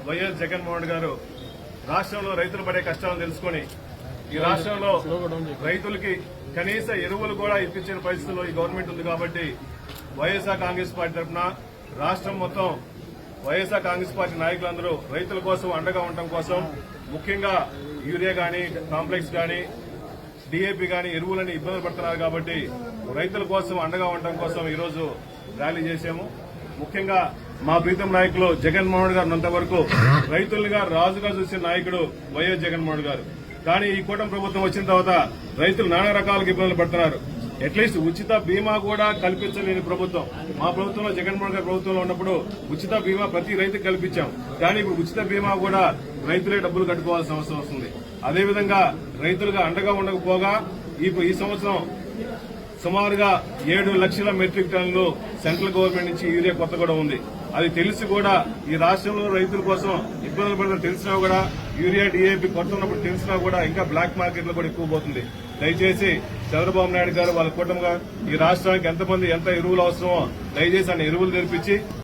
YS Jaganmohan గారు రాష్ట్రంలో రైతులు పడే కష్టాలను తెలుసుకుని ఈ రాష్ట్రంలో రైతులకి కనీస ఎరువులు కూడా ఇప్పించిన పరిస్థితుల్లో ఈ గవర్నమెంట్ ఉంది కాబట్టి వైఎస్ఆర్ కాంగ్రెస్ పార్టీ తరఫున రాష్ట్రం మొత్తం వైఎస్ఆర్ కాంగ్రెస్ పార్టీ నాయకులందరూ రైతుల కోసం అండగా ఉండటం కోసం ముఖ్యంగా యూరియా గాని కాంప్లెక్స్ గాని డీఏపీ గాని ఎరువులని ఇబ్బందులు పడుతున్నారు కాబట్టి రైతుల కోసం అండగా ఉండటం కోసం ఈరోజు ర్యాలీ చేశాము. ముఖ్యంగా మా ప్రీతం నాయకులు జగన్మోహన్ గారు అంతవరకు రైతులుగా రాజుగా చూసిన నాయకుడు వైఎస్ జగన్మోహన్ గారు. కానీ ఈ కూటమి ప్రభుత్వం వచ్చిన తర్వాత రైతులు నానా రకాలుగా ఇబ్బందులు పడుతున్నారు. అట్లీస్ట్ ఉచిత బీమా కూడా కల్పించలేని ప్రభుత్వం. మా ప్రభుత్వంలో జగన్మోహన్ గారి ప్రభుత్వంలో ఉన్నప్పుడు ఉచిత బీమా ప్రతి రైతుకు కల్పించాం. కానీ ఇప్పుడు ఉచిత బీమా కూడా రైతులే డబ్బులు కట్టుకోవాల్సిన అవసరం వస్తుంది. అదేవిధంగా రైతులుగా అండగా ఉండకపోగా ఈ సంవత్సరం సుమారుగా 7 లక్షల మెట్రిక్ టన్నులు సెంట్రల్ గవర్నమెంట్ నుంచి యూరియా కొత్త కూడా ఉంది. అది తెలిసి కూడా ఈ రాష్ట్రంలో రైతుల కోసం ఇబ్బందులు పడుతున్న తెలిసినా కూడా యూరియా డీఏపీ కొత్త ఉన్నప్పుడు తెలిసినా కూడా ఇంకా బ్లాక్ మార్కెట్ లో కూడా ఎక్కువ పోతుంది. దయచేసి చంద్రబాబు నాయుడు గారు వాళ్ళ కూటమిగా ఈ రాష్ట్రానికి ఎంత ఎరువులు అవసరమో దయచేసి అన్ని ఎరువులు తెరిపించి